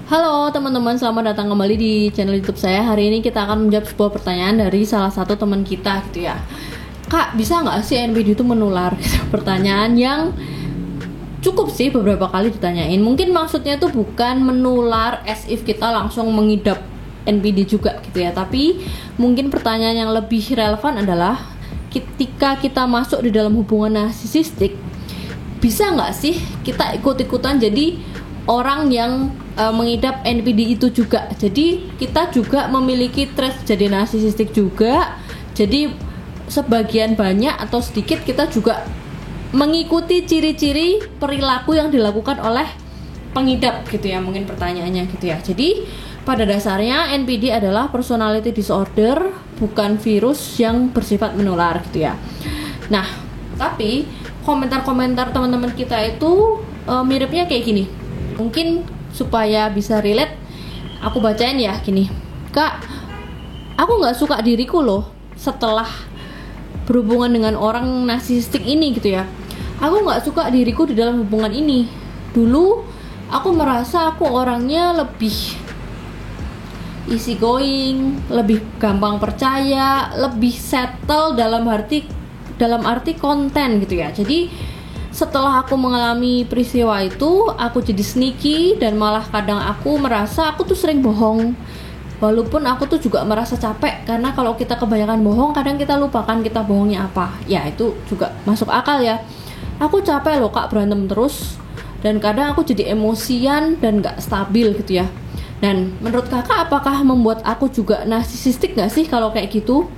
Halo teman-teman, selamat datang kembali di channel YouTube saya. Hari ini kita akan menjawab sebuah pertanyaan dari salah satu teman kita gitu ya. Kak, bisa nggak sih NPD itu menular? Pertanyaan yang cukup sih beberapa kali ditanyain. Mungkin maksudnya itu bukan menular as if kita langsung mengidap NPD juga gitu ya. Tapi mungkin pertanyaan yang lebih relevan adalah ketika kita masuk di dalam hubungan narsisistik, bisa nggak sih kita ikut-ikutan jadi orang yang mengidap NPD itu juga. Jadi kita juga memiliki trait jadi narsisistik juga. Jadi sebagian banyak atau sedikit kita juga mengikuti ciri-ciri perilaku yang dilakukan oleh pengidap gitu ya, mungkin pertanyaannya gitu ya. Jadi pada dasarnya NPD adalah personality disorder, bukan virus yang bersifat menular gitu ya. Nah, tapi komentar-komentar teman-teman kita itu miripnya kayak gini. Mungkin supaya bisa relate, aku bacain ya gini. Kak, aku nggak suka diriku loh setelah berhubungan dengan orang narsisistik ini gitu ya. Aku nggak suka diriku di dalam hubungan ini. Dulu aku merasa aku orangnya lebih easy going, lebih gampang percaya, lebih settle dalam arti konten gitu ya. Jadi setelah aku mengalami peristiwa itu, aku jadi sneaky dan malah kadang aku merasa aku tuh sering bohong. Walaupun aku tuh juga merasa capek, karena kalau kita kebanyakan bohong, kadang kita lupakan kita bohongnya apa. Ya itu juga masuk akal ya. Aku capek loh Kak berantem terus, dan kadang aku jadi emosian dan gak stabil gitu ya. Dan menurut kakak, apakah membuat aku juga narsisistik gak sih kalau kayak gitu?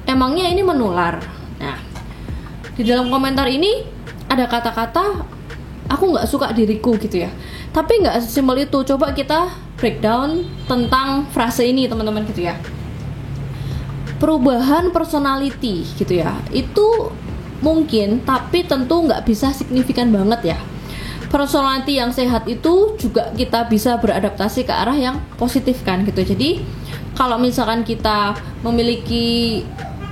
Emangnya ini menular? Nah, di dalam komentar ini ada kata-kata aku nggak suka diriku gitu ya, tapi nggak sesimpel itu. Coba kita breakdown tentang frase ini teman-teman gitu ya. Perubahan personality gitu ya, itu mungkin, tapi tentu nggak bisa signifikan banget ya. Personality yang sehat itu juga kita bisa beradaptasi ke arah yang positif kan gitu. Jadi kalau misalkan kita memiliki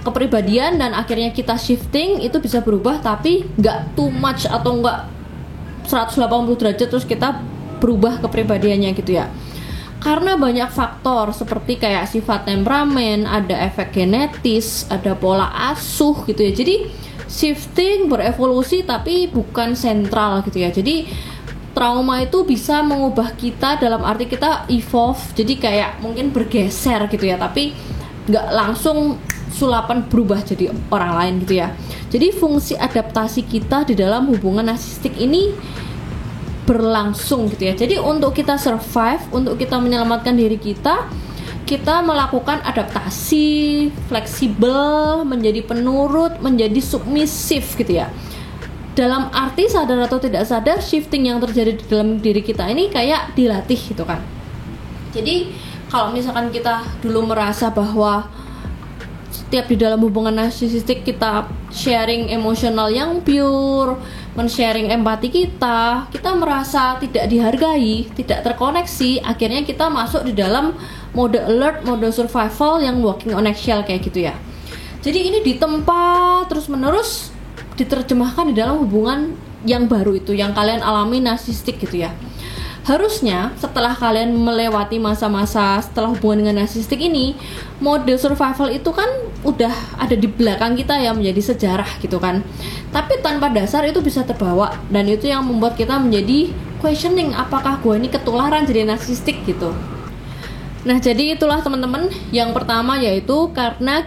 kepribadian dan akhirnya kita shifting, itu bisa berubah tapi nggak too much atau nggak 180 derajat terus kita berubah kepribadiannya gitu ya. Karena banyak faktor seperti kayak sifat temperamen, ada efek genetis, ada pola asuh gitu ya. Jadi shifting, berevolusi tapi bukan sentral gitu ya. Jadi trauma itu bisa mengubah kita dalam arti kita evolve, jadi kayak mungkin bergeser gitu ya, tapi nggak langsung sulapan berubah jadi orang lain gitu ya. Jadi fungsi adaptasi kita di dalam hubungan narsistik ini berlangsung gitu ya. Jadi untuk kita survive, untuk kita menyelamatkan diri kita melakukan adaptasi, fleksibel, menjadi penurut, menjadi submisif gitu ya. Dalam arti sadar atau tidak sadar, shifting yang terjadi di dalam diri kita ini kayak dilatih gitu kan. Jadi kalau misalkan kita dulu merasa bahwa setiap di dalam hubungan narsisistik kita sharing emosional yang pure, men-sharing empati kita merasa tidak dihargai, tidak terkoneksi, akhirnya kita masuk di dalam mode alert, mode survival yang walking on eggshell kayak gitu ya. Jadi ini ditempa terus-menerus diterjemahkan di dalam hubungan yang baru itu, yang kalian alami narsistik gitu ya. Harusnya setelah kalian melewati masa-masa setelah hubungan dengan narsistik ini, mode survival itu kan udah ada di belakang kita ya, menjadi sejarah gitu kan. Tapi tanpa dasar itu bisa terbawa, dan itu yang membuat kita menjadi questioning, apakah gue ini ketularan jadi narsistik gitu. Nah, jadi itulah teman-teman. Yang pertama yaitu karena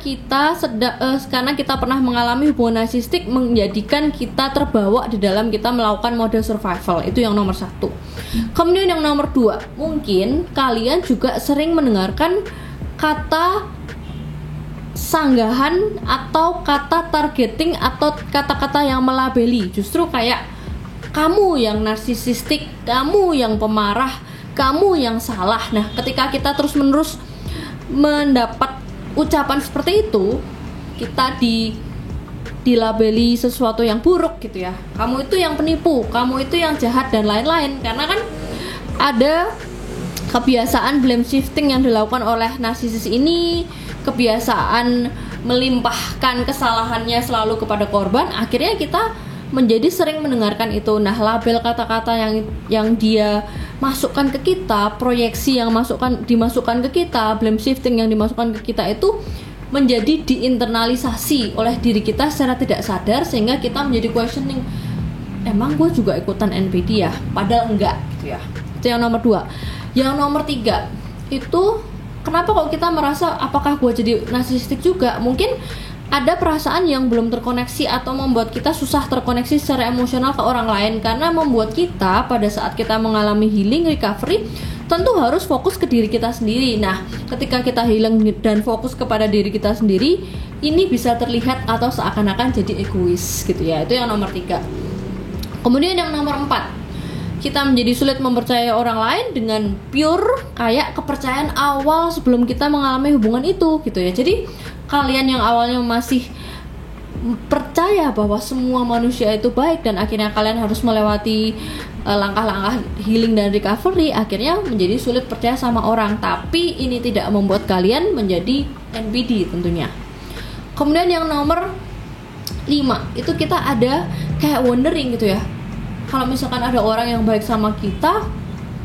kita pernah mengalami hubungan narsistik menjadikan kita terbawa di dalam kita melakukan mode survival. Itu yang nomor 1. Kemudian yang nomor 2, mungkin kalian juga sering mendengarkan kata sanggahan atau kata targeting atau kata-kata yang melabeli. Justru kayak kamu yang narsisistik, kamu yang pemarah, kamu yang salah. Nah, ketika kita terus-menerus mendapat ucapan seperti itu, kita dilabeli sesuatu yang buruk gitu ya. Kamu itu yang penipu, kamu itu yang jahat dan lain-lain. Karena kan ada kebiasaan blame shifting yang dilakukan oleh narsisis ini, kebiasaan melimpahkan kesalahannya selalu kepada korban. Akhirnya kita menjadi sering mendengarkan itu. Nah, label kata-kata yang dia masukkan ke kita, proyeksi yang dimasukkan ke kita, blame shifting yang dimasukkan ke kita itu menjadi diinternalisasi oleh diri kita secara tidak sadar, sehingga kita menjadi questioning, emang gue juga ikutan NPD ya? Padahal enggak gitu ya. Itu yang nomor 2. Yang nomor 3 itu, kenapa kok kita merasa apakah gue jadi narsistik juga? Mungkin ada perasaan yang belum terkoneksi atau membuat kita susah terkoneksi secara emosional ke orang lain, karena membuat kita pada saat kita mengalami healing recovery tentu harus fokus ke diri kita sendiri. Nah, ketika kita healing dan fokus kepada diri kita sendiri, ini bisa terlihat atau seakan-akan jadi egois gitu ya. Itu yang nomor 3. Kemudian yang nomor 4, kita menjadi sulit mempercayai orang lain dengan pure kayak kepercayaan awal sebelum kita mengalami hubungan itu gitu ya. Jadi kalian yang awalnya masih percaya bahwa semua manusia itu baik dan akhirnya kalian harus melewati langkah-langkah healing dan recovery, akhirnya menjadi sulit percaya sama orang. Tapi ini tidak membuat kalian menjadi NPD tentunya. Kemudian yang nomor 5, itu kita ada kayak wondering gitu ya, kalau misalkan ada orang yang baik sama kita,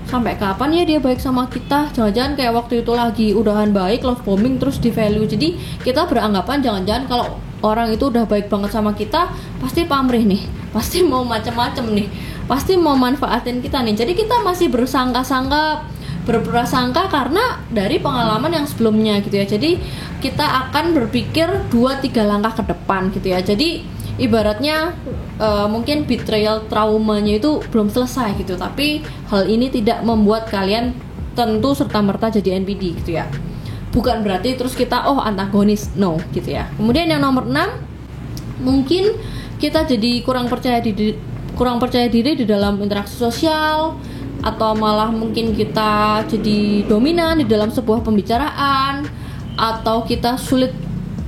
sampai kapan ya dia baik sama kita? Jangan-jangan kayak waktu itu lagi udahan baik, love bombing, terus di value. Jadi kita beranggapan jangan-jangan kalau orang itu udah baik banget sama kita, pasti pamrih nih, pasti mau macem-macem nih, pasti mau manfaatin kita nih. Jadi kita masih bersangka-sangka, berprasangka karena dari pengalaman yang sebelumnya gitu ya. Jadi kita akan berpikir 2-3 langkah ke depan gitu ya. Jadi ibaratnya mungkin betrayal traumanya itu belum selesai gitu, tapi hal ini tidak membuat kalian tentu serta-merta jadi NPD gitu ya. Bukan berarti terus kita antagonis, no gitu ya. Kemudian yang nomor 6, mungkin kita jadi kurang percaya diri di dalam interaksi sosial, atau malah mungkin kita jadi dominan di dalam sebuah pembicaraan, atau kita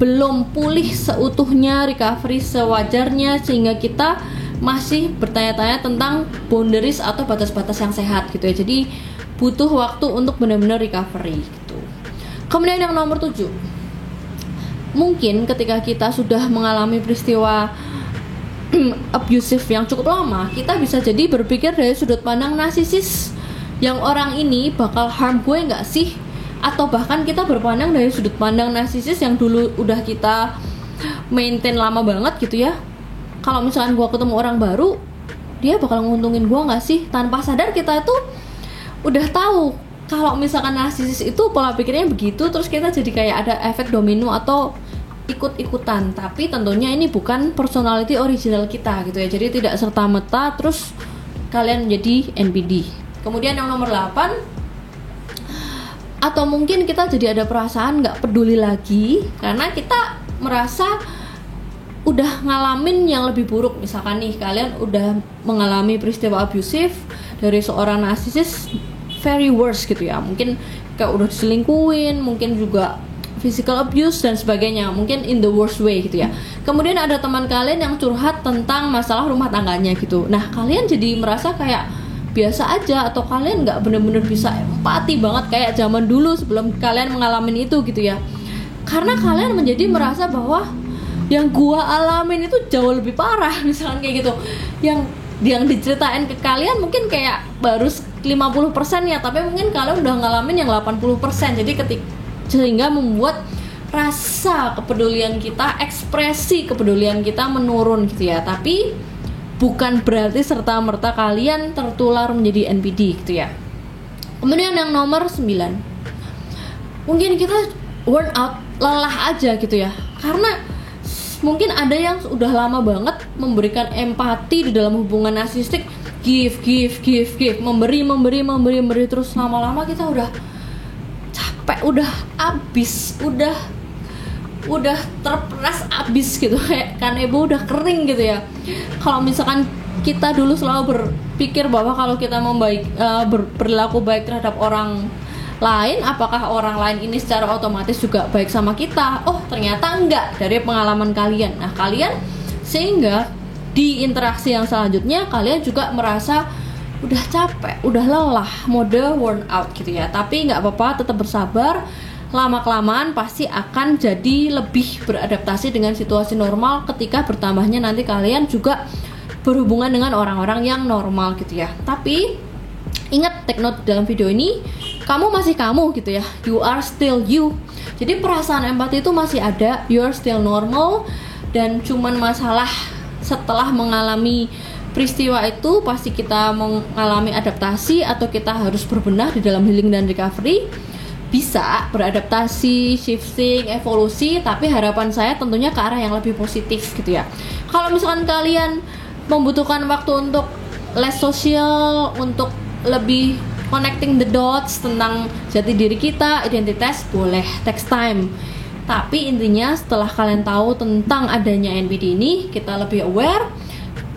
belum pulih seutuhnya recovery sewajarnya, sehingga kita masih bertanya-tanya tentang boundaries atau batas-batas yang sehat gitu ya. Jadi butuh waktu untuk benar-benar recovery gitu. Kemudian yang nomor 7, mungkin ketika kita sudah mengalami peristiwa abusive yang cukup lama, kita bisa jadi berpikir dari sudut pandang narsisis, yang orang ini bakal harm gue nggak sih? Atau bahkan kita berpandang dari sudut pandang narsisis yang dulu udah kita maintain lama banget gitu ya. Kalau misalkan gue ketemu orang baru, dia bakal nguntungin gue nggak sih? Tanpa sadar kita tuh udah tahu kalau misalkan narsisis itu pola pikirnya begitu, terus kita jadi kayak ada efek domino atau ikut-ikutan. Tapi tentunya ini bukan personality original kita gitu ya. Jadi tidak serta-merta terus kalian menjadi NPD. Kemudian yang nomor 8, atau mungkin kita jadi ada perasaan gak peduli lagi karena kita merasa udah ngalamin yang lebih buruk. Misalkan nih, kalian udah mengalami peristiwa abusif dari seorang narsisis very worst gitu ya. Mungkin kayak udah diselingkuhin, mungkin juga physical abuse dan sebagainya, mungkin in the worst way gitu ya. Kemudian ada teman kalian yang curhat tentang masalah rumah tangganya gitu. Nah, kalian jadi merasa kayak biasa aja, atau kalian nggak bener-bener bisa empati banget kayak zaman dulu sebelum kalian mengalami itu gitu ya. Karena kalian menjadi merasa bahwa yang gua alamin itu jauh lebih parah, misalkan kayak gitu. Yang diceritain ke kalian mungkin kayak baru 50% ya, tapi mungkin kalian udah ngalamin yang 80%. Jadi sehingga membuat rasa kepedulian kita, ekspresi kepedulian kita menurun gitu ya. Tapi bukan berarti serta-merta kalian tertular menjadi NPD gitu ya. Kemudian yang nomor 9, mungkin kita worn out, lelah aja gitu ya. Karena mungkin ada yang udah lama banget memberikan empati di dalam hubungan narsistik, give, memberi terus. Lama-lama kita udah capek, udah abis, udah terperas abis gitu, kayak kanebo udah kering gitu ya. Kalau misalkan kita dulu selalu berpikir bahwa kalau kita berlaku baik terhadap orang lain, apakah orang lain ini secara otomatis juga baik sama kita? Oh, ternyata enggak, dari pengalaman kalian. Nah, kalian sehingga di interaksi yang selanjutnya kalian juga merasa udah capek, udah lelah, mode worn out gitu ya. Tapi nggak apa-apa, tetap bersabar. Lama-kelamaan pasti akan jadi lebih beradaptasi dengan situasi normal ketika bertambahnya nanti kalian juga berhubungan dengan orang-orang yang normal gitu ya. Tapi ingat, take note dalam video ini, kamu masih kamu gitu ya, you are still you. Jadi perasaan empati itu masih ada, you are still normal. Dan cuman masalah setelah mengalami peristiwa itu pasti kita mengalami adaptasi atau kita harus berbenah di dalam healing dan recovery. Bisa beradaptasi, shifting, evolusi, tapi harapan saya tentunya ke arah yang lebih positif gitu ya. Kalau misalkan kalian membutuhkan waktu untuk less sosial, untuk lebih connecting the dots tentang jati diri kita, identitas, boleh, takes time. Tapi intinya setelah kalian tahu tentang adanya NPD ini, kita lebih aware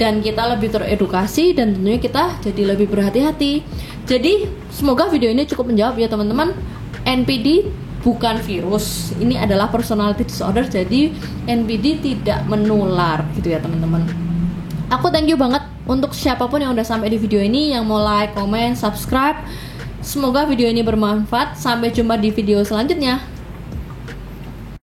dan kita lebih teredukasi, dan tentunya kita jadi lebih berhati-hati. Jadi semoga video ini cukup menjawab ya teman-teman. NPD bukan virus, ini adalah personality disorder, jadi NPD tidak menular gitu ya teman-teman. Aku thank you banget untuk siapapun yang udah sampai di video ini, yang mau like, comment, subscribe. Semoga video ini bermanfaat. Sampai jumpa di video selanjutnya.